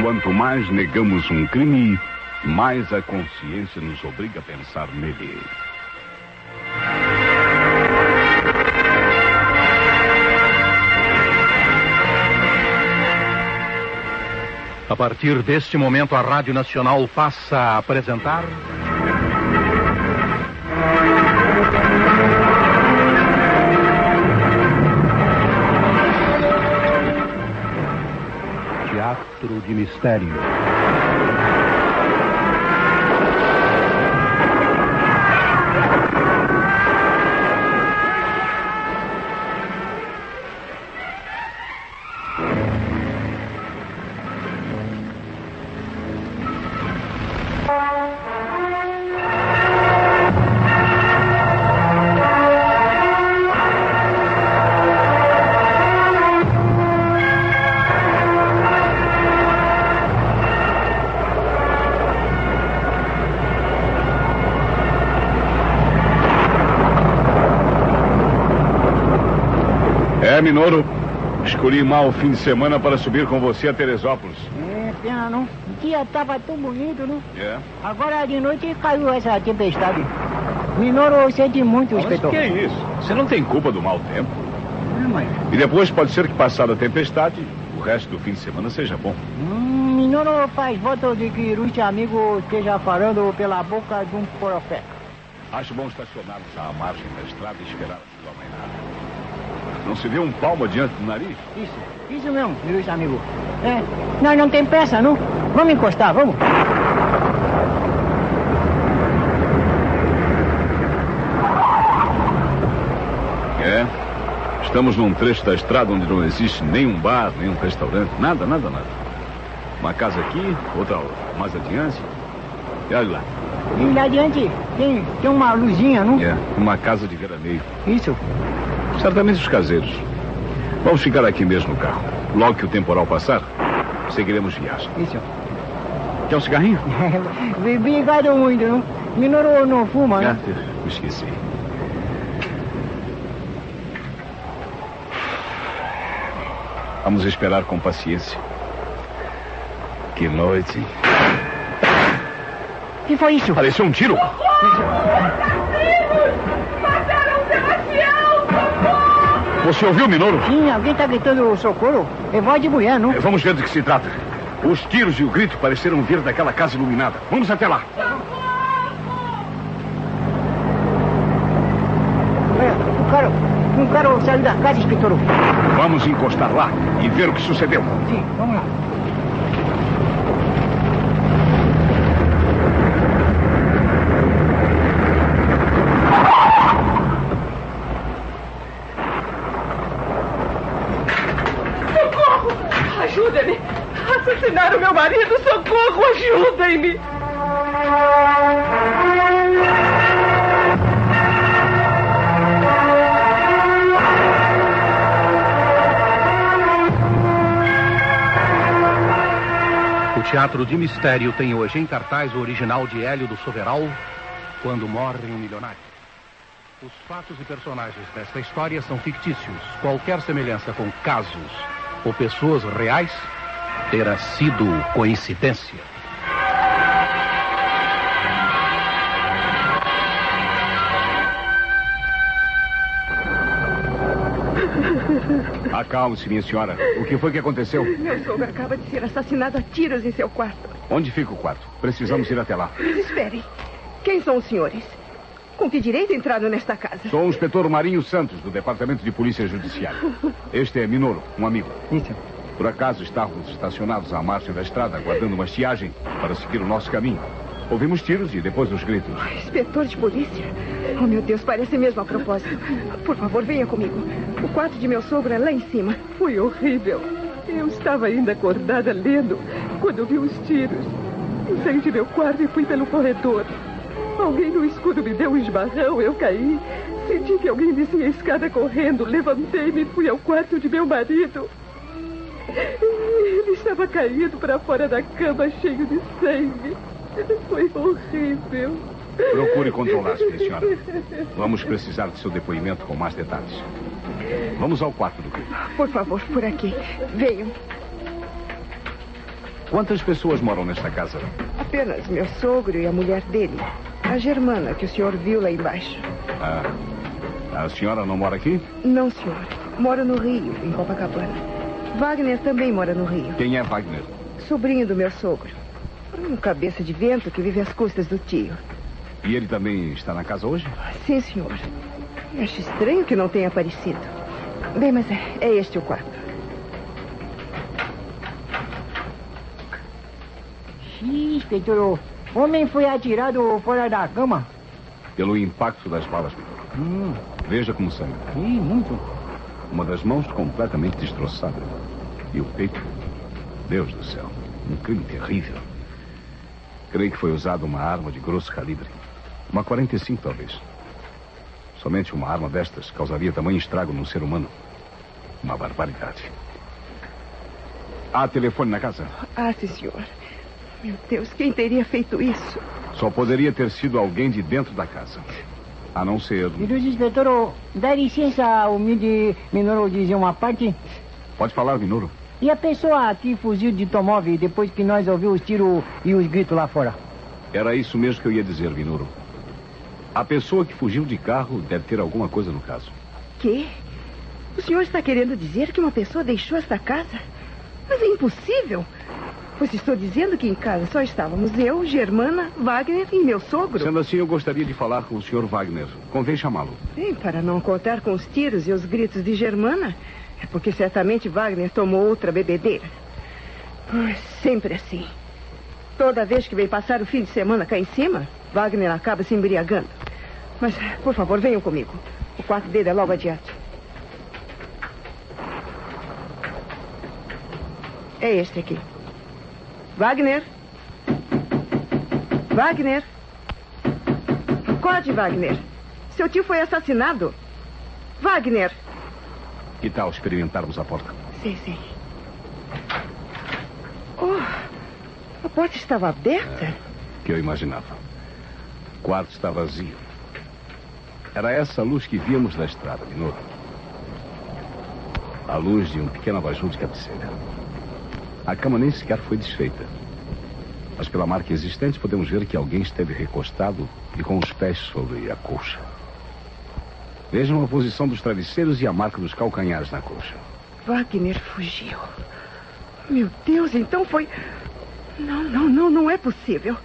Quanto mais negamos um crime, mais a consciência nos obriga a pensar nele. A partir deste momento, a Rádio Nacional passa a apresentar... Teatro de Mistério. Minoro, escolhi mal o fim de semana para subir com você a Teresópolis. Pena não. O dia estava tão bonito, não? É. Agora de noite caiu essa tempestade. Minoro sente muito, inspetor. Mas que é isso? Você não tem culpa do mau tempo. Mas... E depois pode ser que, passada a tempestade, o resto do fim de semana seja bom. Minoro faz voto de que este amigo esteja falando pela boca de um profeta. Acho bom estacionarmos à margem da estrada e esperar a chuva amainar. Não se vê um palmo adiante do nariz? Isso mesmo, meu amigo. Nós não tem pressa, não? Vamos encostar, vamos. Estamos num trecho da estrada onde não existe nenhum bar, nenhum restaurante, nada. Uma casa aqui, outra mais adiante. E olha lá. E lá adiante tem uma luzinha, não? Uma casa de veraneio. Isso. Certamente os caseiros. Vamos ficar aqui mesmo no carro. Logo que o temporal passar, seguiremos viagem. Isso. Quer um cigarrinho? Obrigado muito, não? Minoro não fuma, né? Me esqueci. Vamos esperar com paciência. Que noite. O que foi isso? Pareceu um tiro. Você ouviu, Minoro? Sim, alguém está gritando socorro. É voz de mulher, não? Vamos ver do que se trata. Os tiros e o grito pareceram vir daquela casa iluminada. Vamos até lá. Um cara saiu da casa, inspetor. Vamos encostar lá e ver o que sucedeu. Sim, vamos lá. Ajudem-me! Assassinaram meu marido! Socorro! Ajudem-me! O Teatro de Mistério tem hoje em cartaz o original de Hélio do Soveral, Quando Morre um Milionário. Os fatos e personagens desta história são fictícios. Qualquer semelhança com casos ou pessoas reais terá sido coincidência. Acalme-se, minha senhora. O que foi que aconteceu? Meu sogro acaba de ser assassinado a tiros em seu quarto. Onde fica o quarto? Precisamos ir até lá. Mas espere. Quem são os senhores? Com que direito entraram nesta casa? Sou o inspetor Marinho Santos, do Departamento de Polícia Judiciária. Este é Minoro, um amigo. Isso. Por acaso estávamos estacionados à margem da estrada, aguardando uma estiagem para seguir o nosso caminho. Ouvimos tiros e depois os gritos. Inspetor de polícia? Oh, meu Deus, parece mesmo a propósito. Por favor, venha comigo. O quarto de meu sogro é lá em cima. Foi horrível. Eu estava ainda acordada lendo quando vi os tiros. Saí de meu quarto e fui pelo corredor. Alguém no escuro me deu um esbarrão, eu caí. Senti que alguém descia a escada correndo. Levantei-me e fui ao quarto de meu marido. Ele estava caído para fora da cama, cheio de sangue. Foi horrível. Procure controlar-se, minha senhora. Vamos precisar de seu depoimento com mais detalhes. Vamos ao quarto do crime. Por favor, por aqui. Venham. Quantas pessoas moram nesta casa? Apenas meu sogro e a mulher dele. A Germana, que o senhor viu lá embaixo. A senhora não mora aqui? Não, senhor. Moro no Rio, em Copacabana. Wagner também mora no Rio. Quem é Wagner? Sobrinho do meu sogro. Um cabeça de vento que vive às custas do tio. E ele também está na casa hoje? Sim, senhor. Acho estranho que não tenha aparecido. Bem, mas é este o quarto. Sim, inspetor. O homem foi atirado fora da cama. Pelo impacto das balas, doutor. Veja como sangue. Sim, muito. Uma das mãos completamente destroçada. E o peito? Deus do céu. Um crime terrível. Creio que foi usada uma arma de grosso calibre. Uma 45, talvez. Somente uma arma destas causaria tamanho estrago num ser humano. Uma barbaridade. Há telefone na casa? Sim, senhor. Meu Deus, quem teria feito isso? Só poderia ter sido alguém de dentro da casa. A não ser... Ilustro inspetor, dá licença, humilde Minoro dizer uma parte? Pode falar, Minoro. E a pessoa que fugiu de automóvel depois que nós ouvimos os tiros e os gritos lá fora? Era isso mesmo que eu ia dizer, Minoro. A pessoa que fugiu de carro deve ter alguma coisa no caso. Quê? O senhor está querendo dizer que uma pessoa deixou esta casa? Mas é impossível. Pois estou dizendo que em casa só estávamos eu, Germana, Wagner e meu sogro. Sendo assim, eu gostaria de falar com o Sr. Wagner. Convém chamá-lo. Bem, para não contar com os tiros e os gritos de Germana, é porque certamente Wagner tomou outra bebedeira. Sempre assim. Toda vez que vem passar o fim de semana cá em cima, Wagner acaba se embriagando. Mas, por favor, venham comigo. O quarto dele é logo adiante. É este aqui. Wagner? Wagner? Acorde, Wagner. Seu tio foi assassinado. Wagner! Que tal experimentarmos a porta? Sim. Oh, a porta estava aberta? Que eu imaginava. O quarto está vazio. Era essa a luz que víamos da estrada, Minoro. A luz de um pequeno abajur de cabeceira. A cama nem sequer foi desfeita. Mas pela marca existente podemos ver que alguém esteve recostado e com os pés sobre a colcha. Vejam a posição dos travesseiros e a marca dos calcanhares na colcha. Wagner fugiu. Meu Deus, então foi... Não é possível.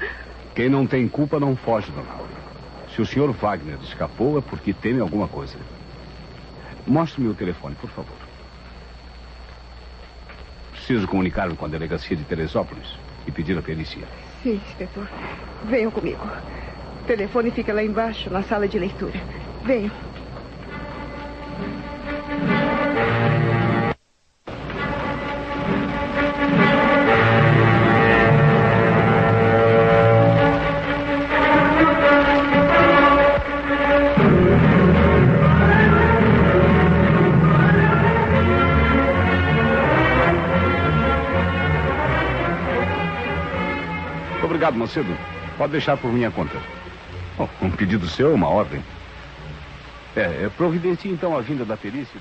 Quem não tem culpa não foge, dona Áurea. Se o Sr. Wagner escapou é porque teme alguma coisa. Mostre-me o telefone, por favor. Preciso comunicar-me com a delegacia de Teresópolis e pedir a perícia. Sim, inspetor. Venham comigo. O telefone fica lá embaixo, na sala de leitura. Venham. Obrigado, Macedo. Pode deixar por minha conta. Oh, um pedido seu é uma ordem. Providencie então a vinda da perícia.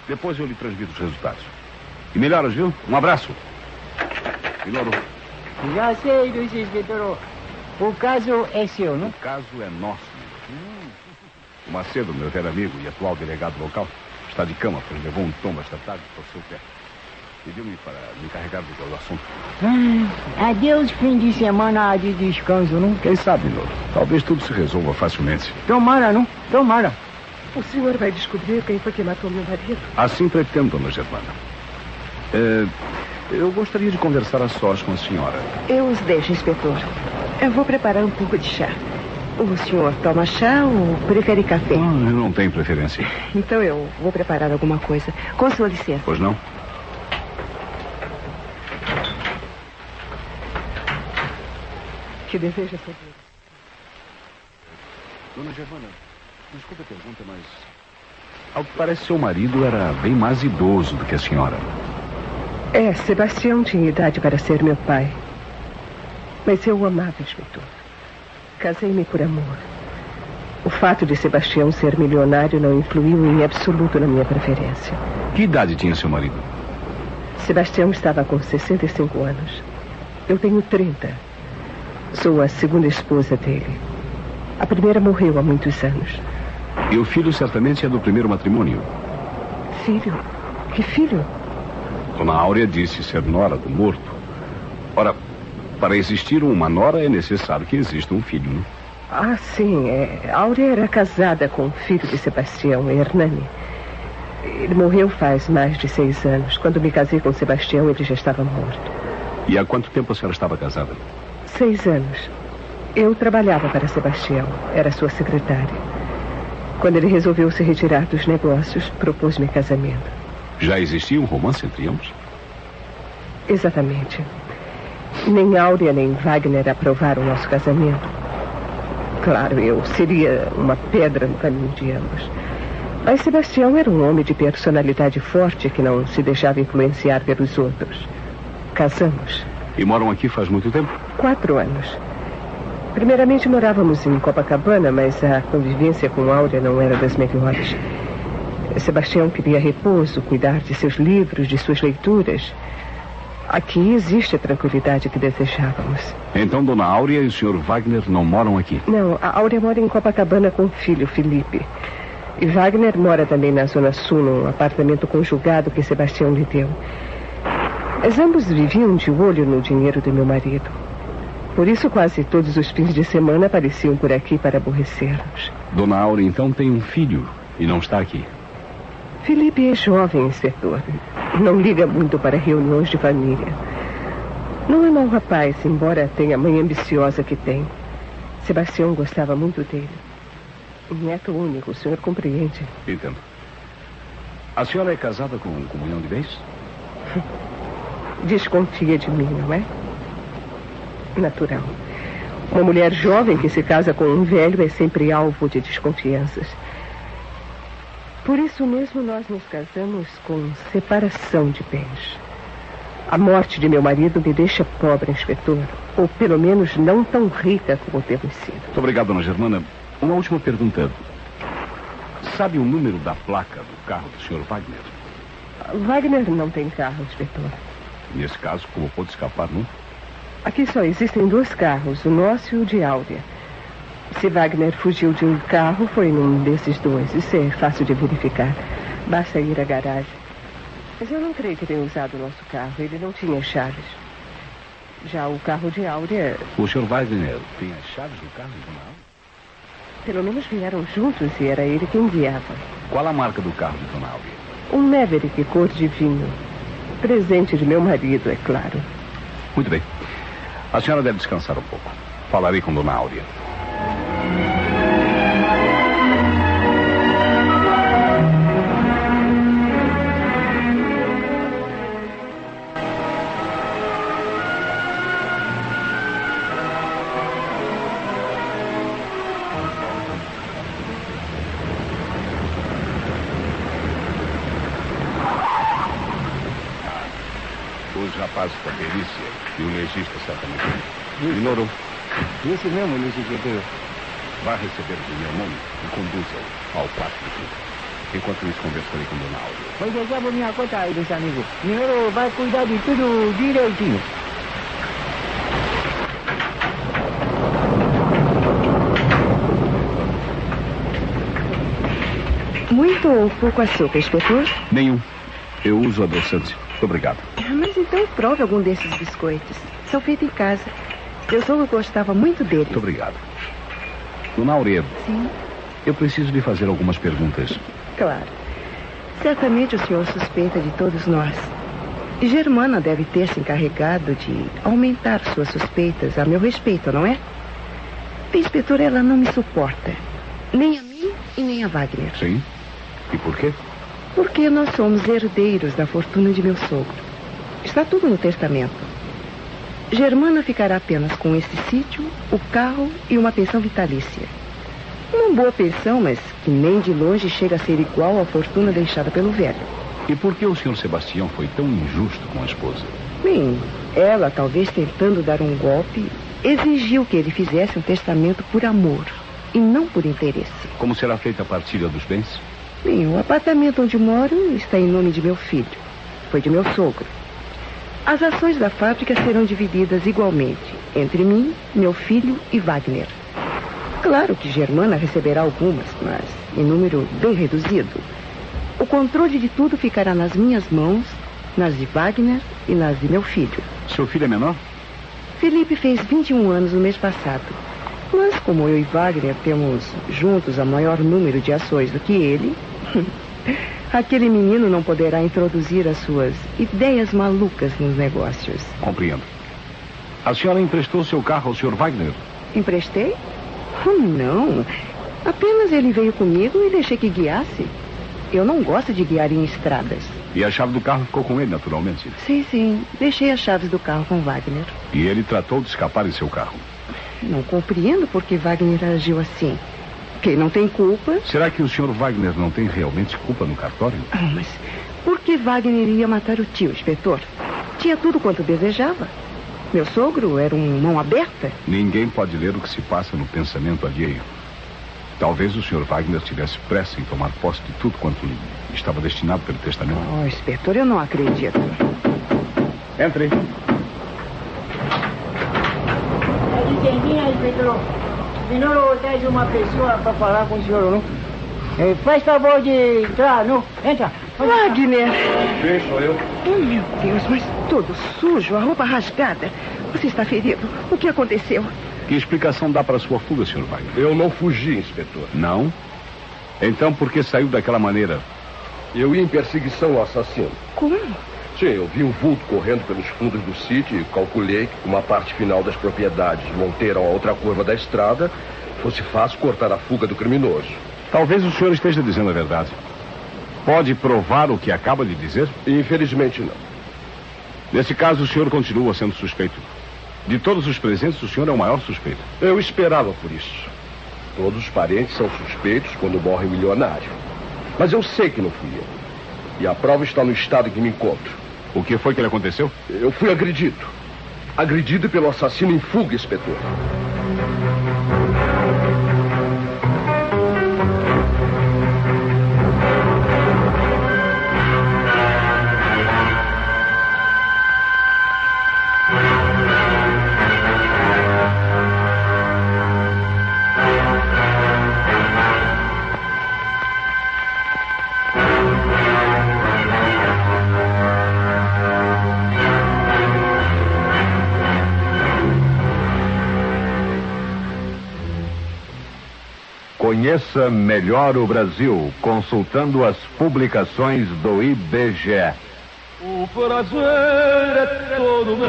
Depois eu lhe transmito os resultados. E melhoras, viu? Um abraço. Minoro. Já sei, Ilustro inspetor. O caso é seu, não? O caso é nosso. O Macedo, meu velho amigo e atual delegado local, está de cama, pois levou um tombo esta tarde por seu pé. Pediu-me para me encarregar do assunto. Adeus, fim de semana de descanso, não? Quem sabe, Minoro? Talvez tudo se resolva facilmente. Tomara, não? Tomara. O senhor vai descobrir quem foi que matou meu marido? Assim pretendo, dona Germana. Eu gostaria de conversar a sós com a senhora. Eu os deixo, inspetor. Eu vou preparar um pouco de chá. O senhor toma chá ou prefere café? Eu não tenho preferência. Então eu vou preparar alguma coisa. Com sua licença. Pois não? Que deseja saber? Dona Germana, desculpe a pergunta, mas... Ao que parece, seu marido era bem mais idoso do que a senhora. Sebastião tinha idade para ser meu pai. Mas eu o amava, inspetor. Casei-me por amor. O fato de Sebastião ser milionário não influiu em absoluto na minha preferência. Que idade tinha seu marido? Sebastião estava com 65 anos. Eu tenho 30. Sou a segunda esposa dele. A primeira morreu há muitos anos. E o filho certamente é do primeiro matrimônio. Filho? Que filho? Dona Áurea disse ser nora do morto. Ora, para existir uma nora é necessário que exista um filho, não? Ah, sim. Áurea era casada com o filho de Sebastião, Hernani. Ele morreu faz mais de 6 anos. Quando me casei com Sebastião, ele já estava morto. E há quanto tempo a senhora estava casada? 6 anos. Eu trabalhava para Sebastião. Era sua secretária. Quando ele resolveu se retirar dos negócios, propôs-me casamento. Já existia um romance entre ambos? Exatamente. Nem Áurea nem Wagner aprovaram o nosso casamento. Claro, eu seria uma pedra no caminho de ambos. Mas Sebastião era um homem de personalidade forte que não se deixava influenciar pelos outros. Casamos. E moram aqui faz muito tempo? 4 anos. Primeiramente morávamos em Copacabana, mas a convivência com Áurea não era das melhores. Sebastião queria repouso, cuidar de seus livros, de suas leituras. Aqui existe a tranquilidade que desejávamos. Então, Dona Áurea e o Sr. Wagner não moram aqui? Não, a Áurea mora em Copacabana com o filho, Felipe. E Wagner mora também na Zona Sul, num apartamento conjugado que Sebastião lhe deu. Mas ambos viviam de olho no dinheiro do meu marido. Por isso, quase todos os fins de semana apareciam por aqui para aborrecer-nos. Dona Áurea, então, tem um filho e não está aqui? Felipe é jovem, inspetor. Não liga muito para reuniões de família. Não é mau rapaz, embora tenha a mãe ambiciosa que tem. Sebastião gostava muito dele. Neto único, o senhor compreende? Entendo. A senhora é casada com comunhão de bens? Desconfia de mim, não é? Natural. Uma mulher jovem que se casa com um velho é sempre alvo de desconfianças. Por isso mesmo nós nos casamos com separação de bens. A morte de meu marido me deixa pobre, inspetor. Ou pelo menos não tão rica como temos sido. Muito obrigado, dona Germana. Uma última pergunta. Sabe o número da placa do carro do Sr. Wagner? Wagner não tem carro, inspetor. Nesse caso, como pôde escapar, não? Aqui só existem 2 carros, o nosso e o de Áurea. Se Wagner fugiu de um carro, foi num desses 2. Isso é fácil de verificar. Basta ir à garagem. Mas eu não creio que tenha usado o nosso carro. Ele não tinha chaves. Já o carro de Áurea... O Sr. Wagner tem as chaves do carro de Dona Áurea? Pelo menos vieram juntos e era ele quem guiava. Qual a marca do carro de Dona Áurea? Um Maverick cor de vinho. Presente de meu marido, é claro. Muito bem. A senhora deve descansar um pouco. Falarei com Dona Áurea. Os rapazes da perícia e o legista certamente. Ignorou. Isso mesmo, Lucifer. Vá receber o meu nome e conduza-o ao quarto do clube. Enquanto isso, conversarei com Dona Áurea. Pois eu já vou minha conta aí, meus amigos. Mineiro vai cuidar de tudo direitinho. Muito ou pouco açúcar, inspetor? Nenhum. Eu uso adoçante. Muito obrigado. Mas então prove algum desses biscoitos. São feitos em casa. Meu sogro gostava muito deles. Muito obrigado. Dona Áurea. Sim. Eu preciso lhe fazer algumas perguntas. Claro. Certamente o senhor suspeita de todos nós. Germana deve ter se encarregado de aumentar suas suspeitas a meu respeito, não é? Inspetor, ela não me suporta. Nem a mim e nem a Wagner. Sim? E por quê? Porque nós somos herdeiros da fortuna de meu sogro. Está tudo no testamento. Germana ficará apenas com esse sítio, o carro e uma pensão vitalícia. Uma boa pensão, mas que nem de longe chega a ser igual à fortuna deixada pelo velho. E por que o Sr. Sebastião foi tão injusto com a esposa? Bem, ela, talvez tentando dar um golpe, exigiu que ele fizesse um testamento por amor e não por interesse. Como será feita a partilha dos bens? Bem, o apartamento onde moro está em nome de meu filho. Foi de meu sogro. As ações da fábrica serão divididas igualmente entre mim, meu filho e Wagner. Claro que Germana receberá algumas, mas em número bem reduzido. O controle de tudo ficará nas minhas mãos, nas de Wagner e nas de meu filho. Seu filho é menor? Felipe fez 21 anos no mês passado. Mas como eu e Wagner temos juntos o maior número de ações do que ele, aquele menino não poderá introduzir as suas ideias malucas nos negócios. Compreendo. A senhora emprestou seu carro ao Sr. Wagner? Emprestei? Oh, não. Apenas ele veio comigo e deixei que guiasse. Eu não gosto de guiar em estradas. E a chave do carro ficou com ele, naturalmente? Sim. Deixei as chaves do carro com Wagner. E ele tratou de escapar em seu carro? Não compreendo por que Wagner agiu assim. Quem não tem culpa... Será que o Sr. Wagner não tem realmente culpa no cartório? Mas por que Wagner iria matar o tio, inspetor? Tinha tudo quanto desejava. Meu sogro era um mão aberta. Ninguém pode ler o que se passa no pensamento alheio. Talvez o Sr. Wagner tivesse pressa em tomar posse de tudo quanto lhe estava destinado pelo testamento. Oh, inspetor, eu não acredito. Entre. Licencinha, inspetor. Senhor, traz uma pessoa para falar com o senhor, não? Faz favor de entrar, não? Entra. Wagner! Sim, sou eu. Oh, meu Deus, mas todo sujo, a roupa rasgada. Você está ferido. O que aconteceu? Que explicação dá para a sua fuga, Sr. Wagner? Eu não fugi, inspetor. Não? Então por que saiu daquela maneira? Eu ia em perseguição ao assassino. Como? Sim, eu vi um vulto correndo pelos fundos do sítio e calculei que, como a parte final das propriedades monteiram a outra curva da estrada, fosse fácil cortar a fuga do criminoso. Talvez o senhor esteja dizendo a verdade. Pode provar o que acaba de dizer? Infelizmente, não. Nesse caso, o senhor continua sendo suspeito. De todos os presentes, o senhor é o maior suspeito. Eu esperava por isso. Todos os parentes são suspeitos quando morre um milionário. Mas eu sei que não fui eu. E a prova está no estado em que me encontro. O que foi que lhe aconteceu? Eu fui agredido. Agredido pelo assassino em fuga, inspetor. Conheça melhor o Brasil consultando as publicações do IBGE. O prazer é todo meu,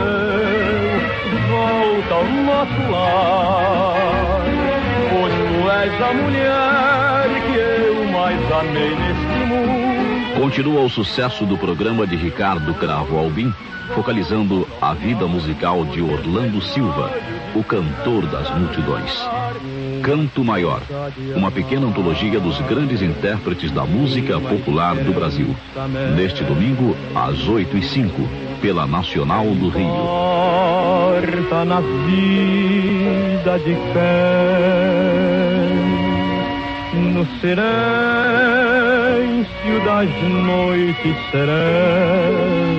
volta ao nosso lar, pois tu és a mulher que eu mais amei neste mundo. Continua o sucesso do programa de Ricardo Cravo Albim, focalizando a vida musical de Orlando Silva, o cantor das multidões. Canto Maior, uma pequena antologia dos grandes intérpretes da música popular do Brasil. Neste domingo, às 8h05, pela Nacional do Rio. Morta na vida de fé, no silêncio das noites serenas.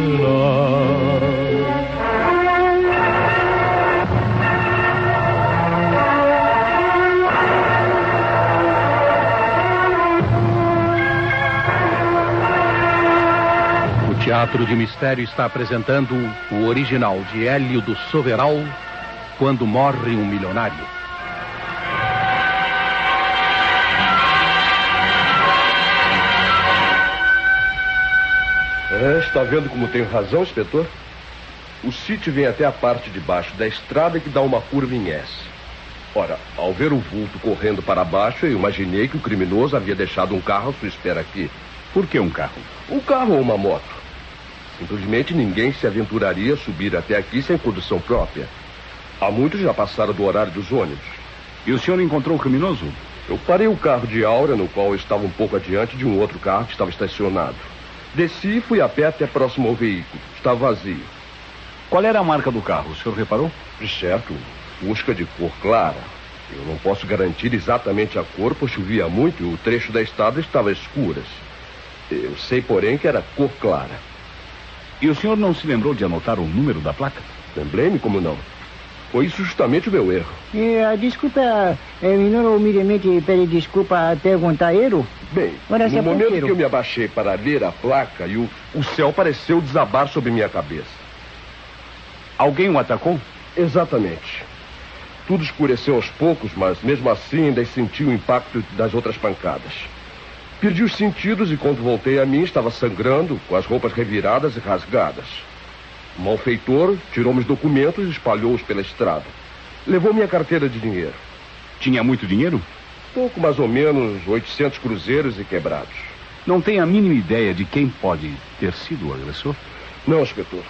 O Teatro de Mistério está apresentando o original de Hélio do Soveral, Quando Morre um Milionário. Está vendo como tenho razão, inspetor? O sítio vem até a parte de baixo da estrada que dá uma curva em S. Ora, ao ver o vulto correndo para baixo, eu imaginei que o criminoso havia deixado um carro à sua espera aqui. Por que um carro? Um carro ou uma moto. Simplesmente ninguém se aventuraria a subir até aqui sem condução própria. Há muitos já passaram do horário dos ônibus. E o senhor encontrou o criminoso? Eu parei o carro de Áurea, no qual eu estava um pouco adiante de um outro carro que estava estacionado. Desci e fui a pé até próximo ao veículo. Estava vazio. Qual era a marca do carro? O senhor reparou? De certo, Fusca de cor clara. Eu não posso garantir exatamente a cor, pois chovia muito e o trecho da estrada estava a escuras. Eu sei, porém, que era cor clara. E o senhor não se lembrou de anotar o número da placa? Lembrei-me, como não? Foi isso justamente o meu erro. Desculpa, Minoro, humildemente pede desculpa perguntar ele. Bem, no momento que eu me abaixei para ler a placa, e o céu pareceu desabar sobre minha cabeça. Alguém o atacou? Exatamente. Tudo escureceu aos poucos, mas mesmo assim ainda senti o impacto das outras pancadas. Perdi os sentidos e quando voltei a mim estava sangrando, com as roupas reviradas e rasgadas. O malfeitor tirou meus documentos e espalhou-os pela estrada. Levou minha carteira de dinheiro. Tinha muito dinheiro? Pouco mais ou menos 800 cruzeiros e quebrados. Não tem a mínima ideia de quem pode ter sido o agressor? Não, inspetor.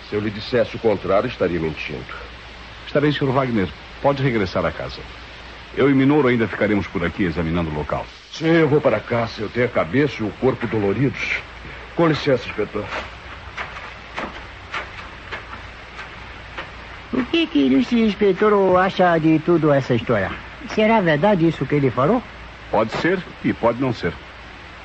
Se eu lhe dissesse o contrário, estaria mentindo. Está bem, Sr. Wagner. Pode regressar a casa. Eu e Minoro ainda ficaremos por aqui examinando o local. Sim, eu vou para casa. Eu tenho a cabeça e o corpo doloridos. Com licença, inspetor. O que esse inspetor acha de tudo essa história? Será verdade isso que ele falou? Pode ser e pode não ser.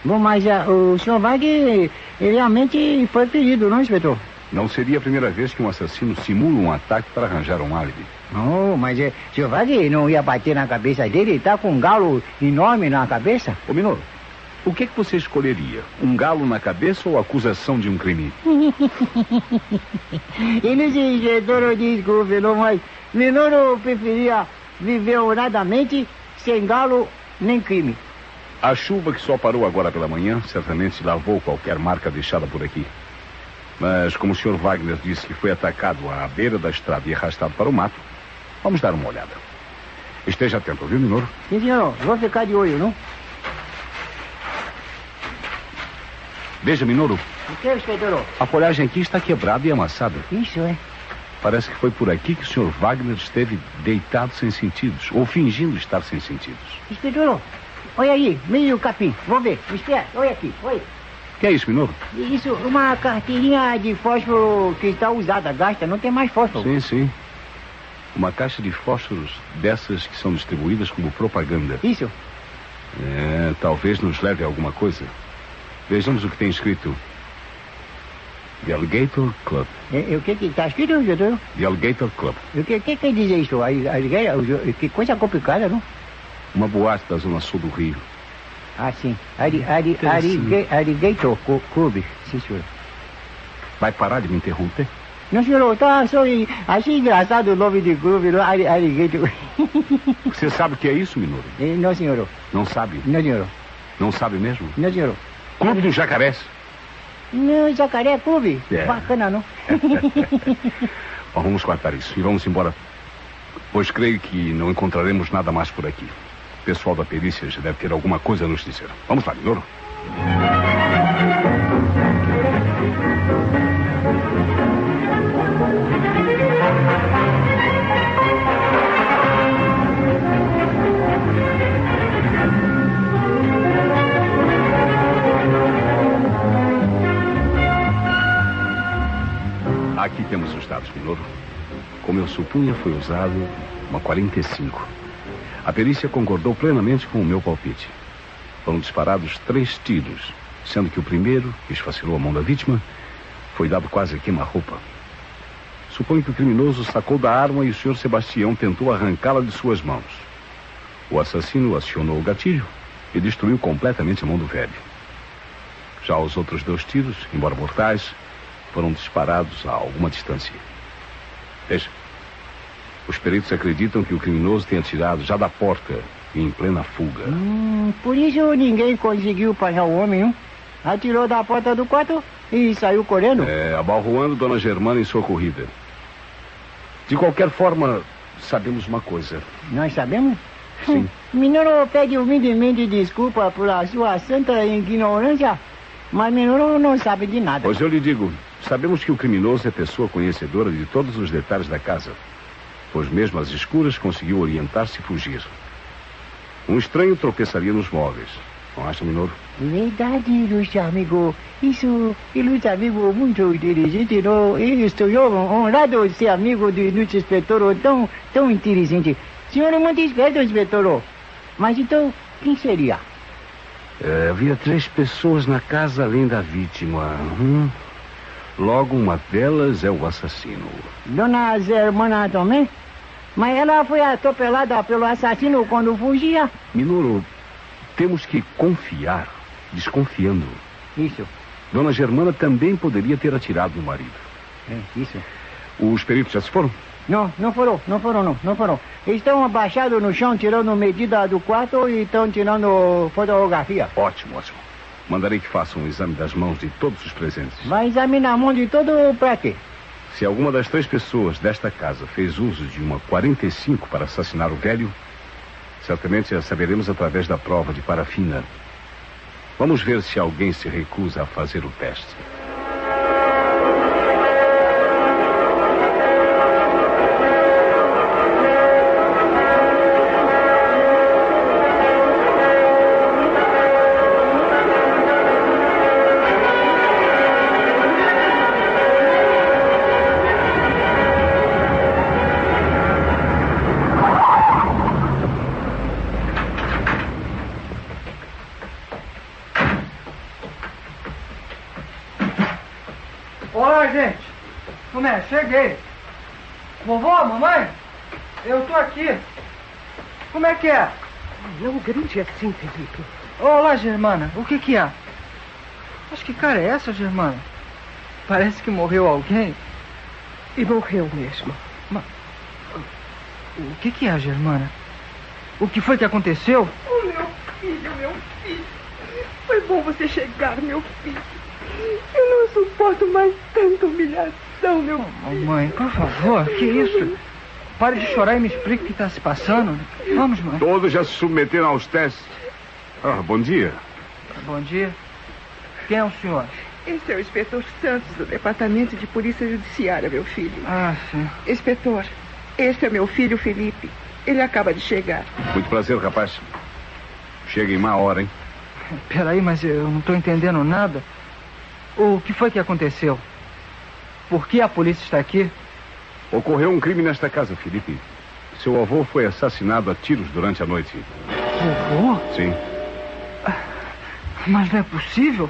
Bom, mas o Sr. Wagner realmente foi ferido, não, inspetor? Não seria a primeira vez que um assassino simula um ataque para arranjar um álibi. Oh, mas o Sr. Wagner não ia bater na cabeça dele? Ele tá com um galo enorme na cabeça? Ô, Minoro, o que você escolheria? Um galo na cabeça ou a acusação de um crime? Inspetor, desculpe, não, mas Minoro preferia viver honradamente sem galo nem crime. A chuva que só parou agora pela manhã certamente lavou qualquer marca deixada por aqui. Mas como o Sr. Wagner disse que foi atacado à beira da estrada e arrastado para o mato, vamos dar uma olhada. Esteja atento, viu, Minoro? Sim, senhor. Vou ficar de olho, não? Veja, Minoro. O que, inspetor? A folhagem aqui está quebrada e amassada. Isso, é. Parece que foi por aqui que o Sr. Wagner esteve deitado sem sentidos, ou fingindo estar sem sentidos. Inspetor, olha aí, meio capim. Vou ver. Espera, olha aqui, olha. O que é isso, Minoro? Isso, uma carteirinha de fósforo que está usada, gasta, não tem mais fósforo. Sim, sim. Uma caixa de fósforos dessas que são distribuídas como propaganda. Isso. Talvez nos leve a alguma coisa. Vejamos o que tem escrito. The Alligator Club. O que está escrito, doutor? The Alligator Club. O que quer dizer isso? Que coisa complicada, não? Uma boate da zona sul do Rio. Ah, sim. Alligator Club. Sim, senhor. Vai parar de me interromper? Não, senhor, achei engraçado o nome de clube, não? Alligator. Você sabe o que é isso, Minoro? Não, senhor. Não sabe? Não, senhor. Não sabe mesmo? Não, senhor. Clube dos Jacarés. Não, Jacaré Clube. Bacana, não? Bom, vamos cortar isso e vamos embora. Pois creio que não encontraremos nada mais por aqui. O pessoal da perícia já deve ter alguma coisa a nos dizer. Vamos lá, Minoro. Aqui temos os dados, Minoro. Como eu supunha, foi usado uma 45. A perícia concordou plenamente com o meu palpite. Foram disparados 3 tiros, sendo que o primeiro, que esfacelou a mão da vítima, foi dado quase a queima-roupa. Suponho que o criminoso sacou da arma e o Sr. Sebastião tentou arrancá-la de suas mãos. O assassino acionou o gatilho e destruiu completamente a mão do velho. Já os outros 2 tiros, embora mortais, foram disparados a alguma distância. Veja, os peritos acreditam que o criminoso tenha tirado já da porta e em plena fuga. Por isso ninguém conseguiu parar o homem, não? Atirou da porta do quarto e saiu correndo? Abalroando Dona Germana em sua corrida. De qualquer forma, sabemos uma coisa. Nós sabemos? Sim. Minoro pede humildemente desculpa por a sua santa ignorância, mas Minoro não sabe de nada. Pois eu lhe digo, sabemos que o criminoso é pessoa conhecedora de todos os detalhes da casa, pois mesmo às escuras conseguiu orientar-se e fugir. Um estranho tropeçaria nos móveis. Não acha, Minoro? Verdade, ilustre amigo. Isso, ilustre amigo, muito inteligente. Eu estou honrado de ser amigo do ilustre inspetor tão inteligente. Senhor é muito esperto, inspetor. Mas então, quem seria? Havia 3 pessoas na casa além da vítima. Logo, uma delas é o assassino. Dona Germana também? Mas ela foi atropelada pelo assassino quando fugia. Minoro, temos que confiar, desconfiando. Isso. Dona Germana também poderia ter atirado no marido. Isso. Os peritos já se foram? Não foram. Estão abaixados no chão, tirando medida do quarto e estão tirando fotografia. Ótimo. Mandarei que façam um exame das mãos de todos os presentes. Vai examinar a mão de todo pra quê? Se alguma das 3 pessoas desta casa fez uso de uma 45 para assassinar o velho, certamente a saberemos através da prova de parafina. Vamos ver se alguém se recusa a fazer o teste. Olá, gente. Como é? Cheguei. Vovó, mamãe? Eu tô aqui. Como é que é? Não grite assim, Felipe. Olá, Germana. O que há? Mas que cara é essa, Germana? Parece que morreu alguém. E morreu mesmo. Mas... o que é, Germana? O que foi que aconteceu? Oh, meu filho. Foi bom você chegar, meu filho. Eu não suporto mais tanta humilhação, meu filho. Mãe, por favor, que isso? Pare de chorar e me explique o que está se passando. Vamos, mãe. Todos já se submeteram aos testes. Bom dia. Bom dia. Quem é o senhor? Esse é o inspetor Santos, do Departamento de Polícia Judiciária, meu filho. Ah, sim. Inspetor, este é meu filho, Felipe. Ele acaba de chegar. Muito prazer, rapaz. Chega em má hora, hein? Peraí, mas eu não estou entendendo nada. O que foi que aconteceu? Por que a polícia está aqui? Ocorreu um crime nesta casa, Felipe. Seu avô foi assassinado a tiros durante a noite. Vovô? Sim. Mas não é possível.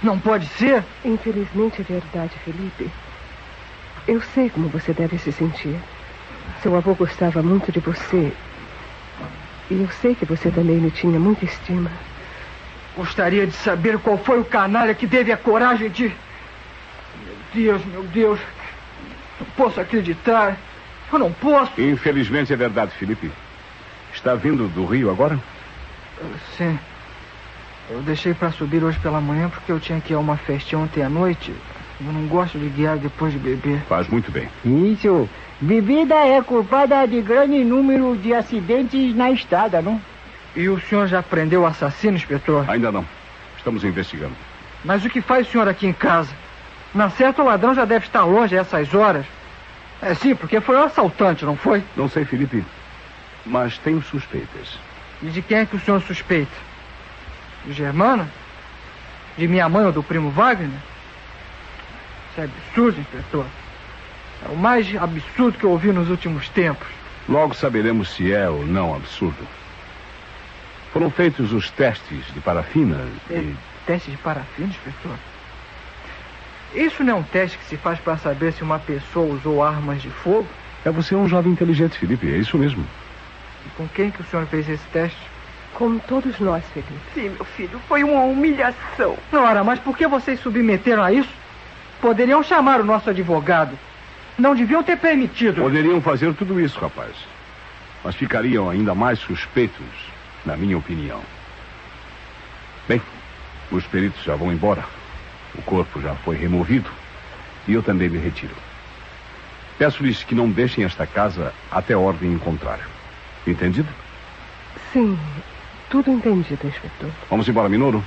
Não pode ser. Infelizmente é verdade, Felipe. Eu sei como você deve se sentir. Seu avô gostava muito de você. E eu sei que você também me tinha muita estima. Gostaria de saber qual foi o canalha que teve a coragem de... Meu Deus. Não posso acreditar. Eu não posso. Infelizmente é verdade, Felipe. Está vindo do Rio agora? Sim. Eu deixei para subir hoje pela manhã porque eu tinha que ir a uma festinha ontem à noite. Eu não gosto de guiar depois de beber. Faz muito bem. Isso. Bebida é culpada de grande número de acidentes na estrada, não? E o senhor já prendeu o assassino, inspetor? Ainda não. Estamos investigando. Mas o que faz o senhor aqui em casa? Na certa, o ladrão já deve estar longe a essas horas. É sim, porque foi um assaltante, não foi? Não sei, Felipe. Mas tenho suspeitas. E de quem é que o senhor suspeita? De Germana? De minha mãe ou do primo Wagner? Isso é absurdo, inspetor. É o mais absurdo que eu ouvi nos últimos tempos. Logo saberemos se é ou não absurdo. Foram feitos os testes de parafina e... Teste de parafina, inspetor? Isso não é um teste que se faz para saber se uma pessoa usou armas de fogo? Você é um jovem inteligente, Felipe. É isso mesmo. E com quem que o senhor fez esse teste? Com todos nós, Felipe. Sim, meu filho. Foi uma humilhação. Ora, mas por que vocês submeteram a isso? Poderiam chamar o nosso advogado. Não deviam ter permitido. Poderiam fazer tudo isso, rapaz. Mas ficariam ainda mais suspeitos, na minha opinião. Bem, os peritos já vão embora. O corpo já foi removido. E eu também me retiro. Peço-lhes que não deixem esta casa até ordem em contrário. Entendido? Sim, tudo entendido, inspetor. Vamos embora, Minoro?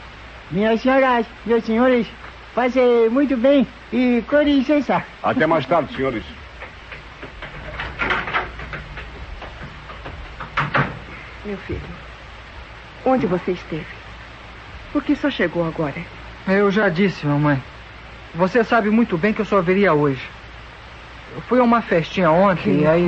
Minhas senhoras, meus senhores, passem muito bem e com licença. Até mais tarde, senhores. Meu filho, onde você esteve? Por que só chegou agora? Eu já disse, mamãe. Você sabe muito bem que eu só viria hoje. Eu fui a uma festinha ontem e aí...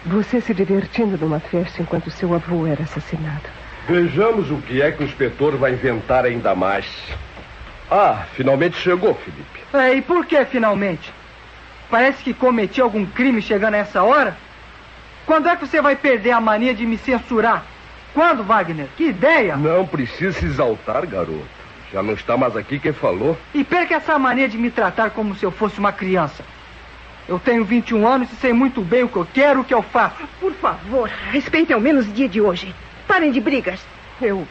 Você se divertindo numa festa enquanto seu avô era assassinado. Vejamos o que é que o inspetor vai inventar ainda mais. Ah, finalmente chegou, Felipe. E por que finalmente? Parece que cometi algum crime chegando a essa hora? Quando é que você vai perder a mania de me censurar? Quando, Wagner? Que ideia! Não precisa se exaltar, garoto. Já não está mais aqui quem falou. E perca essa mania de me tratar como se eu fosse uma criança. Eu tenho 21 anos e sei muito bem o que eu quero, o que eu faço. Por favor, respeitem ao menos o dia de hoje. Parem de brigas. Eu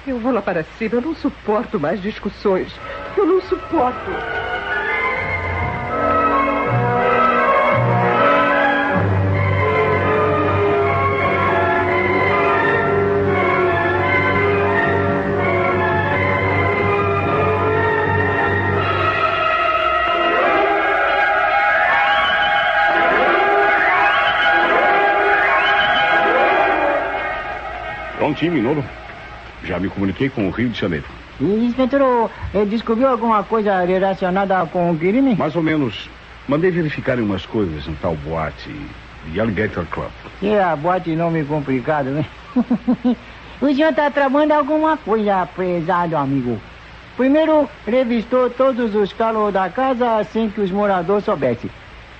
vou lá para cima. Eu não suporto mais discussões. Eu não suporto. Prontinho, Minoro. Já me comuniquei com o Rio de Janeiro. E, inspetor, descobriu alguma coisa relacionada com o crime? Mais ou menos. Mandei verificarem umas coisas em tal boate de Alligator Club. A boate nome complicado, né? O senhor está tramando alguma coisa, prezado amigo. Primeiro, revistou todos os calos da casa sem que os moradores soubessem.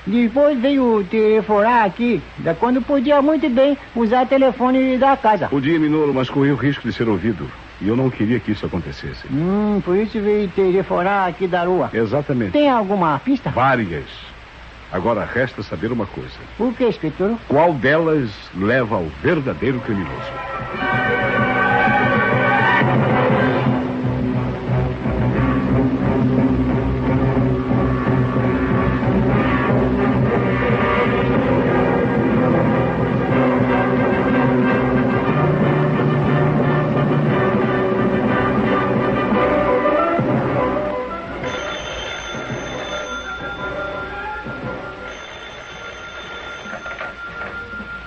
Depois veio telefonar aqui, quando podia muito bem usar o telefone da casa. Podia, Minoro, mas corria o risco de ser ouvido. E eu não queria que isso acontecesse. Por isso veio telefonar aqui da rua. Exatamente. Tem alguma pista? Várias. Agora resta saber uma coisa. O que, inspetor? Qual delas leva ao verdadeiro criminoso?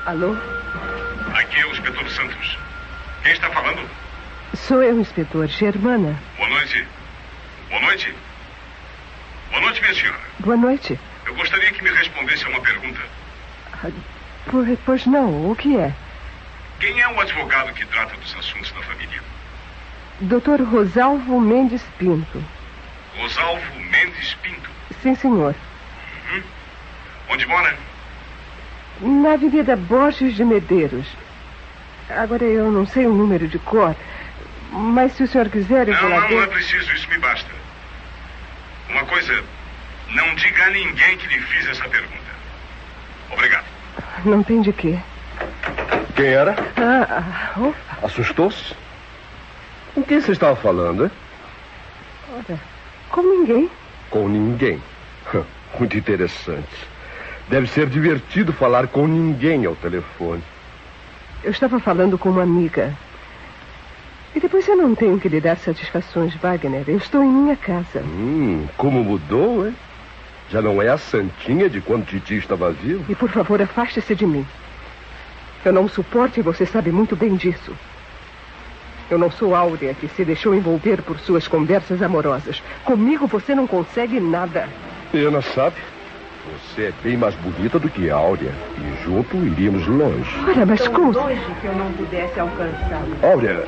Alô? Aqui é o inspetor Santos. Quem está falando? Sou eu, inspetor. Germana. Boa noite. Boa noite. Boa noite, minha senhora. Boa noite. Eu gostaria que me respondesse a uma pergunta. Pois não. O que é? Quem é o advogado que trata dos assuntos da família? Dr. Rosalvo Mendes Pinto. Rosalvo Mendes Pinto? Sim, senhor. Uhum. Onde mora? Na Avenida Borges de Medeiros. Agora eu não sei o número de cor, mas se o senhor quiser... Não é preciso, isso me basta. Uma coisa, não diga a ninguém que lhe fiz essa pergunta. Obrigado. Não tem de quê. Quem era? Opa. Assustou-se? Com quem você estava falando, hein? Ora, com ninguém. Com ninguém. Muito interessante. Deve ser divertido falar com ninguém ao telefone. Eu estava falando com uma amiga. E depois eu não tenho que lhe dar satisfações, Wagner. Eu estou em minha casa. Como mudou, hein? Já não é a santinha de quando Titi estava vivo? E por favor, afaste-se de mim. Eu não suporto e você sabe muito bem disso. Eu não sou Áurea que se deixou envolver por suas conversas amorosas. Comigo você não consegue nada. Ana sabe. Você é bem mais bonita do que Áurea. E junto iríamos longe. Ora, mas como... longe que eu não pudesse alcançá-lo. Áurea,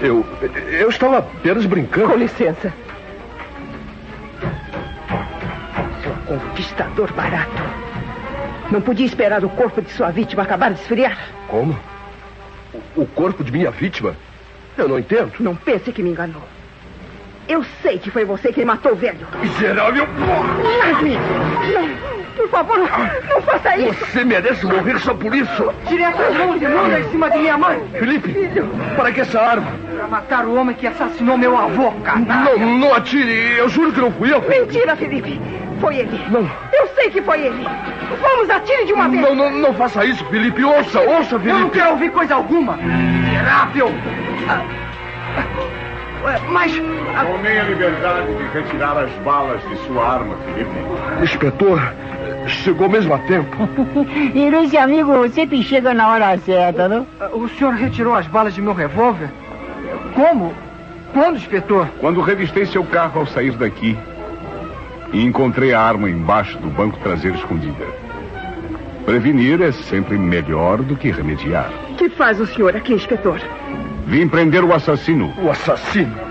eu estava apenas brincando. Com licença. Seu conquistador barato. Não podia esperar o corpo de sua vítima acabar de esfriar? Como? O corpo de minha vítima? Eu não entendo. Não pense que me enganou. Eu sei que foi você quem matou o velho. Miserável! Não, por favor, não faça isso. Você merece morrer só por isso. Tire essas mãos imundas em cima de minha mãe. Felipe, filho. Para que essa arma? Para matar o homem que assassinou meu avô, canalha. Não atire, eu juro que não fui eu. Mentira, Felipe. Foi ele. Não. Eu sei que foi ele. Vamos, atire de uma vez. Não faça isso, Felipe. Ouça, Felipe. Eu não quero ouvir coisa alguma. Miserável. Mas... Tomei a liberdade de retirar as balas de sua arma, Felipe. Inspetor, chegou mesmo a tempo. E esse amigo sempre chega na hora certa, não? O senhor retirou as balas de meu revólver? Como? Quando, inspetor? Quando revistei seu carro ao sair daqui e encontrei a arma embaixo do banco traseiro escondida. Prevenir é sempre melhor do que remediar. O que faz o senhor aqui, inspetor? Vim prender o assassino. O assassino?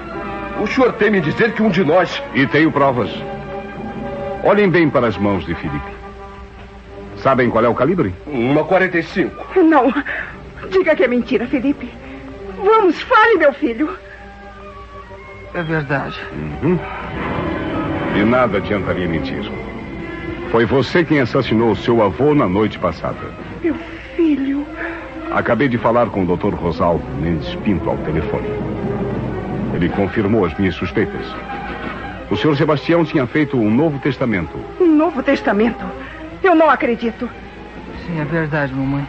O senhor tem me dizer que um de nós... E tenho provas. Olhem bem para as mãos de Felipe. Sabem qual é o calibre? Uma 45. Não. Diga que é mentira, Felipe. Vamos, fale, meu filho. É verdade. E nada adiantaria mentir. Foi você quem assassinou seu avô na noite passada. Meu filho. Acabei de falar com o Dr. Rosaldo Mendes Pinto ao telefone. Ele confirmou as minhas suspeitas. O Sr. Sebastião tinha feito um novo testamento. Um novo testamento? Eu não acredito. Sim, é verdade, mamãe.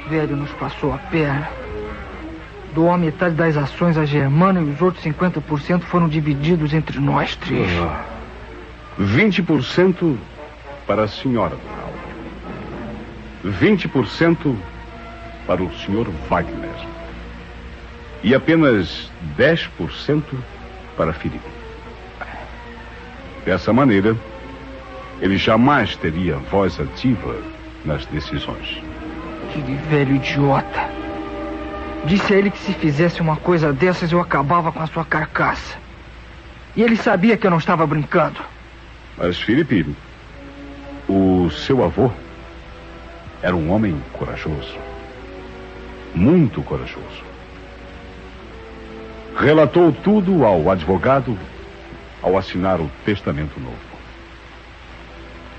O velho nos passou a perna. Doou a metade das ações a Germana e os outros 50% foram divididos entre nós três. 20% para a senhora, dona Alva. 20% para o Sr. Wagner. E apenas 10% para Felipe. Dessa maneira, ele jamais teria voz ativa nas decisões. Aquele velho idiota. Disse a ele que se fizesse uma coisa dessas eu acabava com a sua carcaça. E ele sabia que eu não estava brincando. Mas, Felipe, o seu avô era um homem corajoso. Muito corajoso. Relatou tudo ao advogado ao assinar o testamento novo.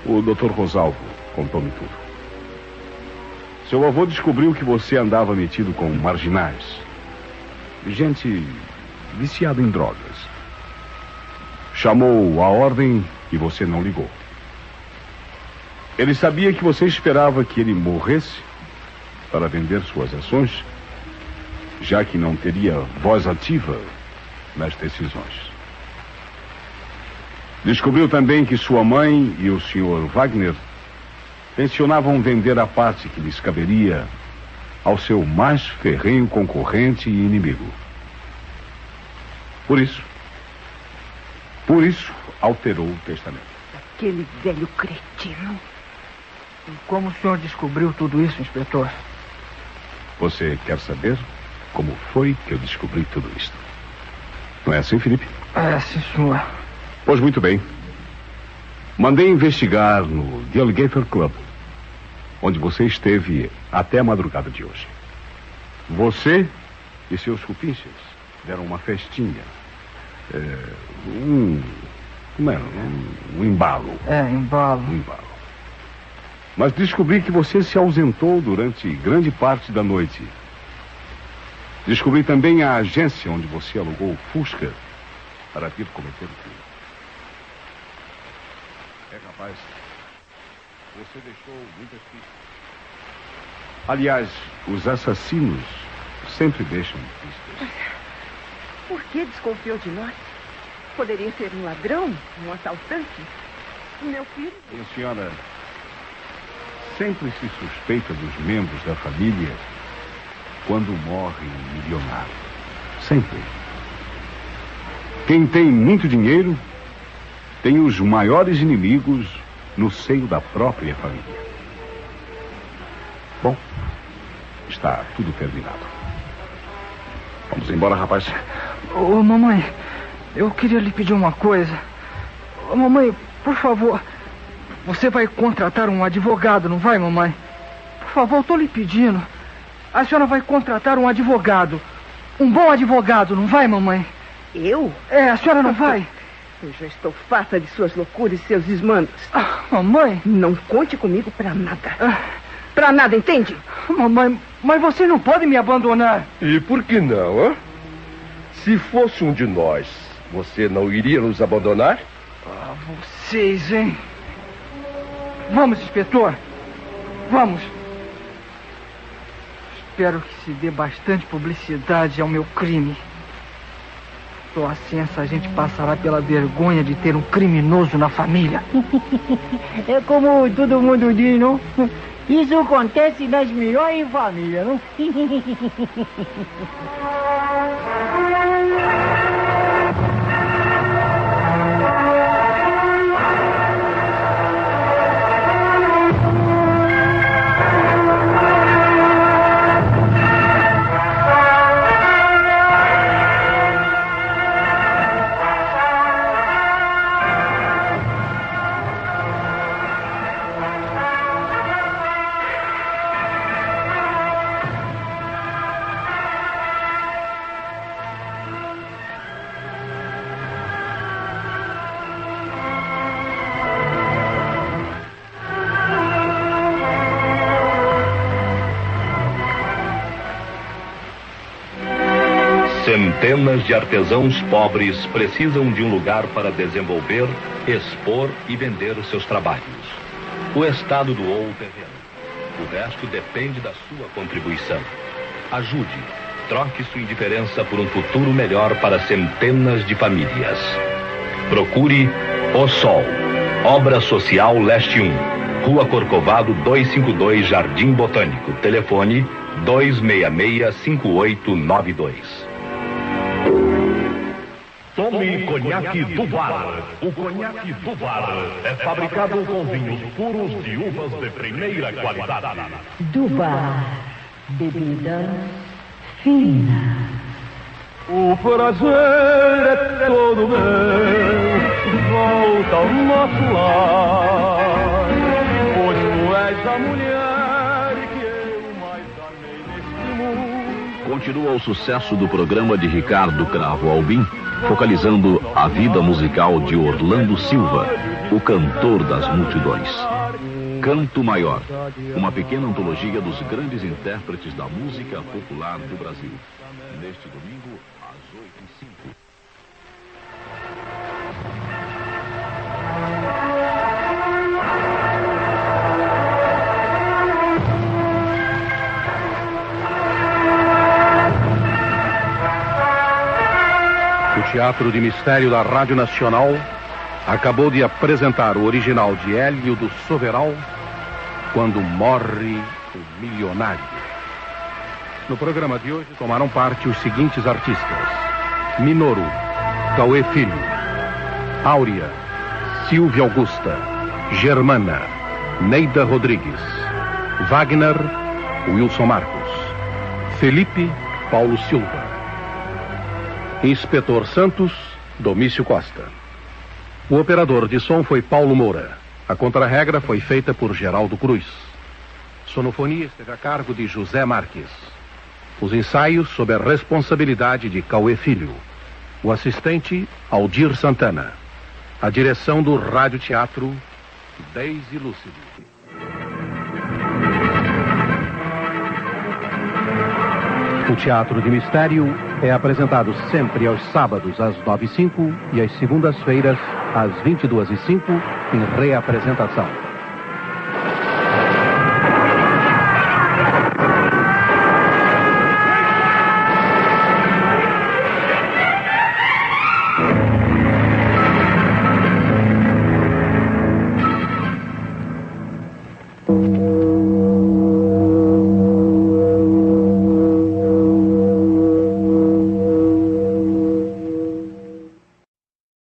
O Dr. Rosalvo contou-me tudo. Seu avô descobriu que você andava metido com marginais. Gente viciada em drogas. Chamou a ordem e você não ligou. Ele sabia que você esperava que ele morresse para vender suas ações, já que não teria voz ativa nas decisões. Descobriu também que sua mãe e o Sr. Wagner tensionavam vender a parte que lhes caberia ao seu mais ferrenho concorrente e inimigo. Por isso, alterou o testamento. Aquele velho cretino. E como o senhor descobriu tudo isso, inspetor? Você quer saber como foi que eu descobri tudo isso? Não é assim, Felipe? É, sim, senhor. Pois muito bem. Mandei investigar no The Alligator Club, onde você esteve até a madrugada de hoje. Você e seus cupinchas deram uma festinha. Um embalo. Embalo. Um embalo. Mas descobri que você se ausentou durante grande parte da noite. Descobri também a agência onde você alugou o Fusca para vir cometer o crime. Rapaz, você deixou muitas pistas. Aliás, os assassinos sempre deixam pistas. Por que desconfiou de nós? Poderia ser um ladrão, um assaltante? Meu filho? Minha senhora, sempre se suspeita dos membros da família quando morre um milionário. Sempre. Quem tem muito dinheiro tem os maiores inimigos no seio da própria família. Bom, está tudo terminado. Vamos embora, rapaz. Ô, mamãe, eu queria lhe pedir uma coisa. Ô, mamãe, por favor, você vai contratar um advogado, não vai, mamãe? Por favor, eu tô lhe pedindo. A senhora vai contratar um advogado. Um bom advogado, não vai, mamãe? Eu? É, a senhora não vai? Eu já estou farta de suas loucuras e seus desmandos. Mamãe? Não conte comigo pra nada. Pra nada, entende? Mamãe, mas você não pode me abandonar. E por que não, hein? Se fosse um de nós, você não iria nos abandonar? Vocês, hein? Vamos, inspetor. Vamos. Espero que se dê bastante publicidade ao meu crime. Só assim essa gente passará pela vergonha de ter um criminoso na família. É como todo mundo diz, não? Isso acontece nas melhores famílias, não? Centenas de artesãos pobres precisam de um lugar para desenvolver, expor e vender seus trabalhos. O Estado doou o terreno. O resto depende da sua contribuição. Ajude. Troque sua indiferença por um futuro melhor para centenas de famílias. Procure O Sol. Obra Social Leste 1. Rua Corcovado 252, Jardim Botânico. Telefone 266-5892. Tome conhaque Duvar. O conhaque Duvar é fabricado com vinhos puros de uvas de primeira qualidade. Duvar, bebida fina. O prazer é todo meu, volta ao nosso lar, pois tu és a mulher que eu mais amei neste mundo. Continua o sucesso do programa de Ricardo Cravo Albim, focalizando a vida musical de Orlando Silva, o cantor das multidões. Canto Maior, uma pequena antologia dos grandes intérpretes da música popular do Brasil. Neste domingo, às 8h05. O Teatro de Mistério da Rádio Nacional acabou de apresentar o original de Hélio do Soveral, Quando Morre o Milionário. No programa de hoje tomaram parte os seguintes artistas: Minoru, Cauê Filho, Áurea, Silvia Augusta, Germana, Neida Rodrigues, Wagner, Wilson Marcos, Felipe, Paulo Silva, Inspetor Santos, Domício Costa. O operador de som foi Paulo Moura. A contrarregra foi feita por Geraldo Cruz. Sonofonia esteve a cargo de José Marques. Os ensaios sob a responsabilidade de Cauê Filho. O assistente, Aldir Santana. A direção do Rádio Teatro, Deise Lúcido. O Teatro de Mistério é apresentado sempre aos sábados às 9h05 e às segundas-feiras às 22h05 em reapresentação.